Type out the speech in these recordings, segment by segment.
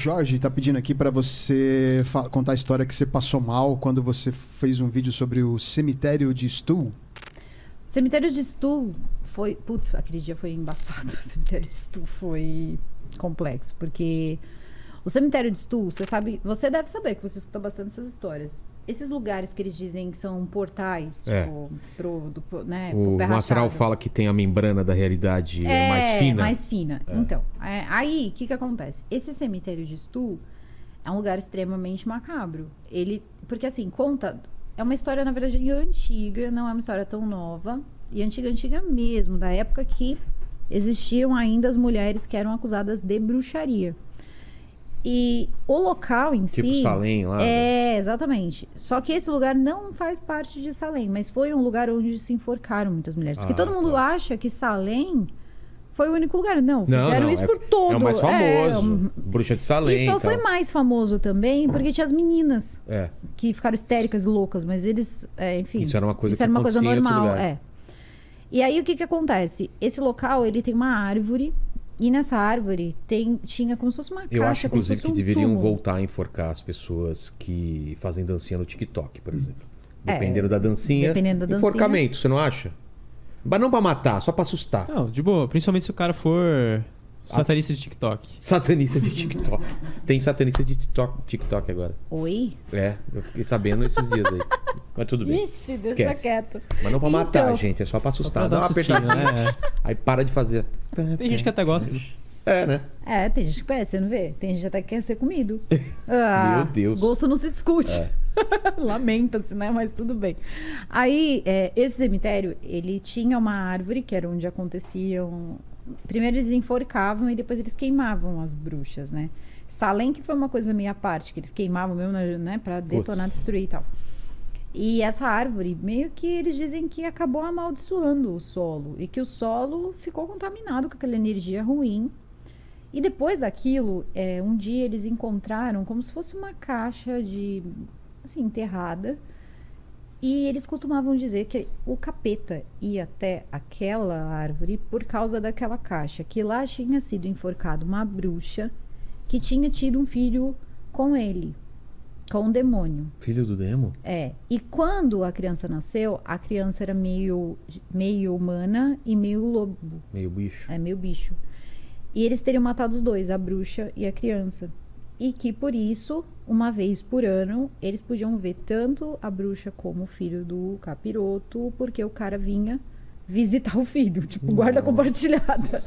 Jorge tá pedindo aqui para você contar a história que você passou mal quando você fez um vídeo sobre o cemitério de Stu. Cemitério de Stu foi... Putz, aquele dia foi embaçado. O cemitério de Stu foi complexo, porque o cemitério de Stu, você deve saber que você escuta bastante essas histórias. Esses lugares que eles dizem que são portais, tipo, o Mastral fala que tem a membrana da realidade mais fina. Mais fina. Então, aí, o que acontece? Esse cemitério de Stu é um lugar extremamente macabro. Porque assim, é uma história, na verdade, antiga, não é uma história tão nova. E antiga mesmo, da época que existiam ainda as mulheres que eram acusadas de bruxaria. E o local em si... Tipo Salem lá. Exatamente. Só que esse lugar não faz parte de Salem, mas foi um lugar onde se enforcaram muitas mulheres. Porque todo mundo acha que Salem foi o único lugar. Não, fizeram isso por todo. É o mais famoso. Bruxa de Salem. E só foi mais famoso também porque tinha as meninas É. que ficaram histéricas e loucas, mas eles, enfim... Isso era uma coisa coisa em outro normal, lugar. E aí, o que acontece? Esse local, ele tem uma árvore, e nessa árvore tinha como se fosse uma caixa. Eu acho, como se inclusive, fosse que um deveriam túmulo. voltar a enforcar as pessoas que fazem dancinha no TikTok, por exemplo. Dependendo da dancinha. Dependendo da Enforcamento, você não acha? Mas não pra matar, só pra assustar. Não, de boa. Principalmente se o cara for satanista de TikTok. Satanista de TikTok. Tem satanista de TikTok agora. Oi? Eu fiquei sabendo esses dias aí. Mas tudo bem. Ixi, deixa Esquece. quieto. Mas não pra matar, Então. gente. É só pra assustar. Só pra Dá uma dar um sustinho, apertadinha. né? Aí para de fazer. Tem gente que até gosta. Né? Tem gente que pede, você não vê? Tem gente até que quer ser comido. Meu Deus. Gosto não se discute. Lamenta-se, né? Mas tudo bem. Aí, esse cemitério, ele tinha uma árvore, que era onde aconteciam... Primeiro eles enforcavam e depois eles queimavam as bruxas, né? Salem que foi uma coisa meio à parte, que eles queimavam mesmo, né? Pra detonar, destruir e tal. E essa árvore, meio que eles dizem que acabou amaldiçoando o solo. E que o solo ficou contaminado com aquela energia ruim. E depois daquilo, um dia eles encontraram como se fosse uma caixa assim, enterrada. E eles costumavam dizer que o capeta ia até aquela árvore por causa daquela caixa. Que lá tinha sido enforcado uma bruxa que tinha tido um filho com ele. Com um demônio. Filho do demo? E quando a criança nasceu, a criança era meio humana e meio lobo. Meio bicho. Meio bicho. E eles teriam matado os dois, a bruxa e a criança. E que, por isso, uma vez por ano, eles podiam ver tanto a bruxa como o filho do capiroto, porque o cara vinha visitar o filho. Tipo, guarda compartilhada.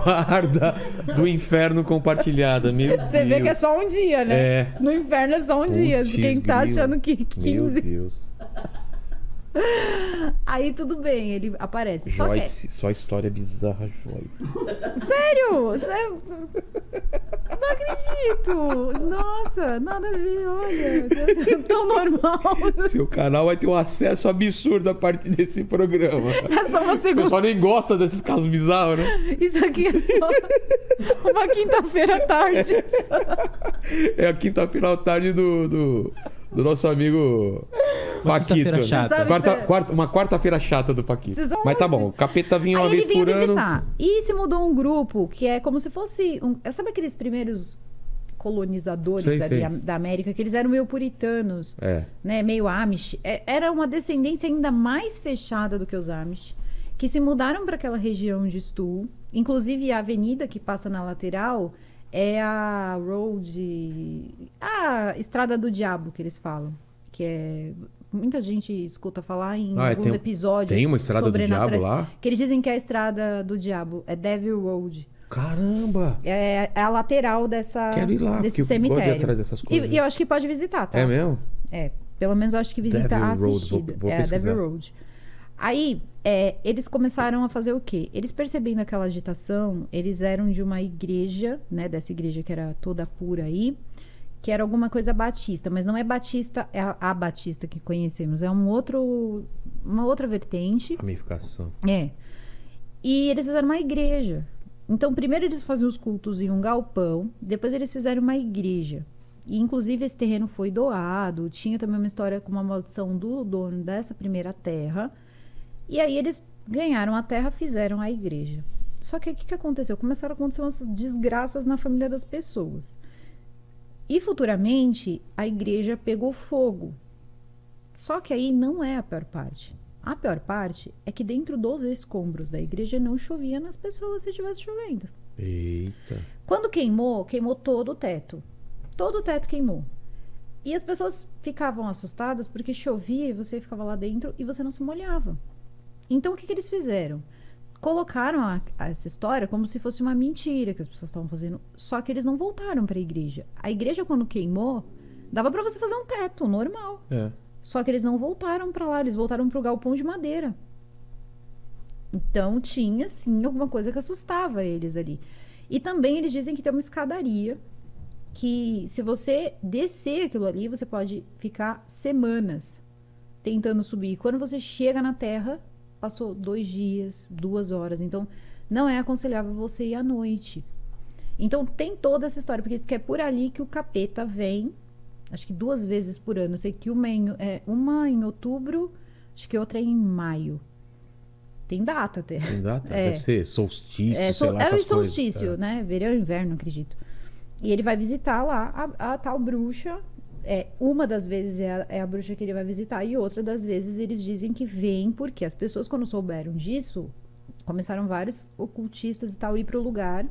Guarda do inferno compartilhada, meu Deus. Você vê que é só um dia, né? No inferno é só um dia. Quem tá achando que 15... Meu Deus. Aí tudo bem, ele aparece. Joyce, só história bizarra, Joyce. Sério? Não acredito. Nossa, nada a ver, olha. Tão normal. Seu canal vai ter um acesso absurdo a partir desse programa. É só uma O segunda. pessoal nem gosta desses casos bizarros, né? Isso aqui é só uma quinta-feira à tarde. É a quinta-feira à tarde do nosso amigo Paquito. Quinta-feira chata. Uma quarta-feira chata do Paquito. Mas tá bom, o capeta vinha uma Aí vez ele vinha por ano. visitar. E se mudou um grupo que é como se fosse... Sabe aqueles primeiros colonizadores Sei. da América, que eles eram meio puritanos, né? Meio Amish. Era uma descendência ainda mais fechada do que os Amish, que se mudaram para aquela região de Stu. Inclusive, a avenida que passa na lateral é a Estrada do Diabo, que eles falam. Que é... Muita gente escuta falar em alguns episódios. Tem uma Estrada do Diabo lá? Que eles dizem que é a Estrada do Diabo. É Devil Road. Caramba! É a lateral desse porque cemitério. Eu gosto de ir atrás dessas coisas. E eu acho que pode visitar, tá? É mesmo? Pelo menos eu acho que visita Devil Road, assistida. vou a pesquisar. Devil Road. Aí, eles começaram a fazer o quê? Eles percebendo aquela agitação, eles eram de uma igreja, né? Dessa igreja que era toda pura aí, que era alguma coisa batista, mas não é batista, é a batista que conhecemos, é uma outra vertente. Ramificação. E eles fizeram uma igreja. Então, primeiro eles faziam os cultos em um galpão, depois eles fizeram uma igreja. E, inclusive, esse terreno foi doado, tinha também uma história com uma maldição do dono dessa primeira terra. E aí eles ganharam a terra, fizeram a igreja. Só que aí o que aconteceu? Começaram a acontecer umas desgraças na família das pessoas. E futuramente a igreja pegou fogo. Só que aí não é a pior parte. A pior parte é que dentro dos escombros da igreja não chovia nas pessoas se estivesse chovendo. Eita. Quando queimou, queimou todo o teto. Todo o teto queimou. E as pessoas ficavam assustadas porque chovia e você ficava lá dentro e você não se molhava. Então o que eles fizeram? Colocaram essa história como se fosse uma mentira que as pessoas estavam fazendo. Só que eles não voltaram para a igreja. A igreja, quando queimou, dava para você fazer um teto normal. É. Só que eles não voltaram para lá, eles voltaram para o galpão de madeira. Então tinha sim alguma coisa que assustava eles ali. E também eles dizem que tem uma escadaria que, se você descer aquilo ali, você pode ficar semanas tentando subir. E quando você chega na terra, passou 2 dias, 2 horas. Então não é aconselhável você ir à noite. Então tem toda essa história, porque diz que é por ali que o capeta vem. Acho que 2 vezes por ano. Eu sei que uma em outubro, acho que outra é em maio. Tem data até. Tem data? Deve ser solstício, sei lá, é o essas solstício, coisas. né? Verão e inverno, acredito. E ele vai visitar lá a tal bruxa. Uma das vezes é a bruxa que ele vai visitar, e outra das vezes eles dizem que vem porque as pessoas, quando souberam disso, começaram vários ocultistas e tal a ir pro lugar.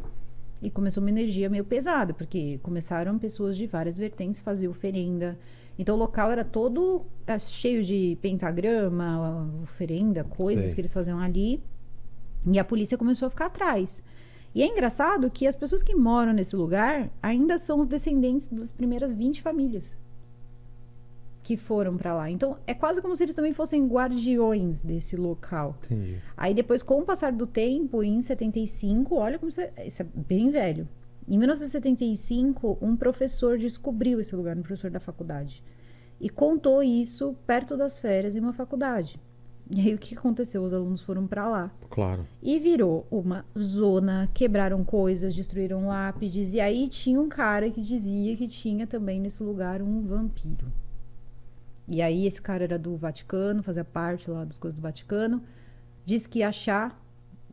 E começou uma energia meio pesada, porque começaram pessoas de várias vertentes fazer oferenda. Então o local era todo cheio de pentagrama, oferenda, coisas que eles faziam ali. E a polícia começou a ficar atrás. E é engraçado que as pessoas que moram nesse lugar ainda são os descendentes das primeiras 20 famílias que foram pra lá. Então é quase como se eles também fossem guardiões desse local. Entendi. Aí depois, com o passar do tempo, em 75, olha como isso é bem velho. Em 1975, um professor descobriu esse lugar, um professor da faculdade. E contou isso perto das férias em uma faculdade. E aí o que aconteceu? Os alunos foram pra lá. Claro. E virou uma zona, quebraram coisas, destruíram lápides. E aí tinha um cara que dizia que tinha também nesse lugar um vampiro. E aí esse cara era do Vaticano, fazia parte lá das coisas do Vaticano. Disse que ia achar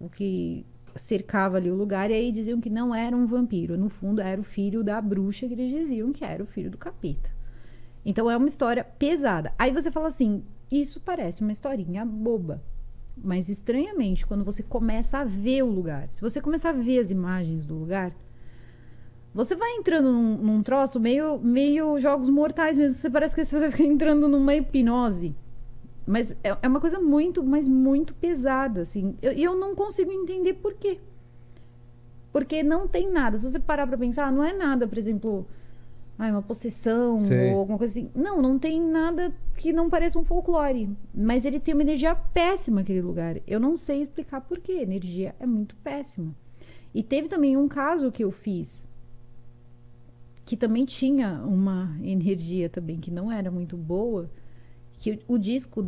o que cercava ali o lugar. E aí diziam que não era um vampiro. No fundo, era o filho da bruxa, que eles diziam que era o filho do capeta. Então é uma história pesada. Aí você fala assim, isso parece uma historinha boba. Mas estranhamente, quando você começa a ver o lugar, se você começar a ver as imagens do lugar, você vai entrando num troço meio jogos mortais mesmo. Você parece que você vai ficar entrando numa hipnose. Mas é uma coisa muito, mas muito pesada, assim. E eu não consigo entender por quê. Porque não tem nada. Se você parar pra pensar, não é nada, por exemplo, uma possessão ou alguma coisa assim. Não tem nada que não pareça um folclore. Mas ele tem uma energia péssima, aquele lugar. Eu não sei explicar por quê. A energia é muito péssima. E teve também um caso que eu fiz, que também tinha uma energia também que não era muito boa, que o disco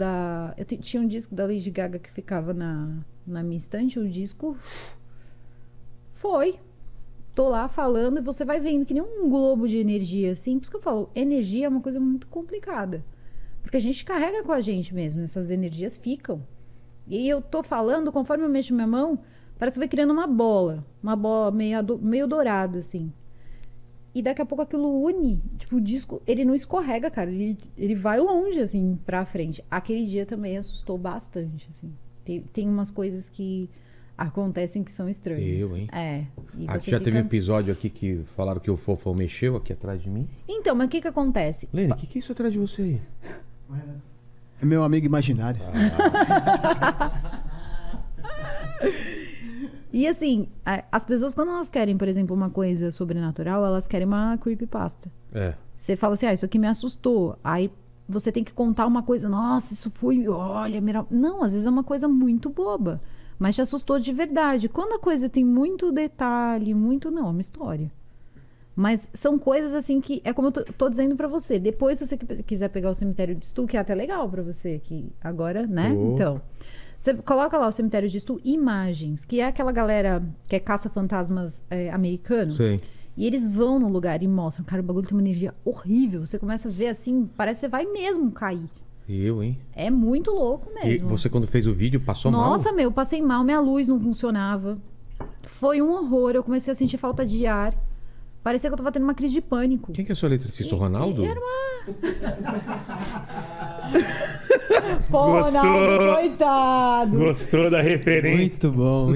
tinha um disco da Lady Gaga que ficava na minha estante, o disco foi. Tô lá falando e você vai vendo que nem um globo de energia, assim. Por isso que eu falo, energia é uma coisa muito complicada. Porque a gente carrega com a gente mesmo, essas energias ficam. E eu tô falando, conforme eu mexo minha mão, parece que vai criando uma bola meio dourada, assim. E daqui a pouco aquilo une, tipo, o disco, ele não escorrega, cara, ele vai longe, assim, pra frente. Aquele dia também assustou bastante, assim. Tem umas coisas que acontecem que são estranhas. Hein? E Aqui já teve um episódio aqui que falaram que o Fofão mexeu aqui atrás de mim. Então, mas o que acontece? Lene, o que é isso atrás de você aí? É meu amigo imaginário. E assim, as pessoas, quando elas querem, por exemplo, uma coisa sobrenatural, elas querem uma creepypasta. Você fala assim, isso aqui me assustou. Aí você tem que contar uma coisa, nossa, isso foi, olha, não, às vezes é uma coisa muito boba, mas te assustou de verdade. Quando a coisa tem muito detalhe, não, é uma história. Mas são coisas assim que, é como eu tô dizendo pra você, depois se você quiser pegar o cemitério de Stu, que é até legal pra você, que agora, né, então... Você coloca lá o cemitério de Stu, Imagens, que é aquela galera que é caça-fantasmas americano. Sim. E eles vão no lugar e mostram, cara, o bagulho tem uma energia horrível. Você começa a ver assim, parece que você vai mesmo cair. Hein? É muito louco mesmo. E você, quando fez o vídeo, passou mal? Nossa, passei mal, minha luz não funcionava. Foi um horror. Eu comecei a sentir falta de ar. Parecia que eu tava tendo uma crise de pânico. Quem que é o seu eletricista? O Ronaldo? Era uma... Pô, Gostou? Ronaldo, coitado. Gostou da referência? Muito bom.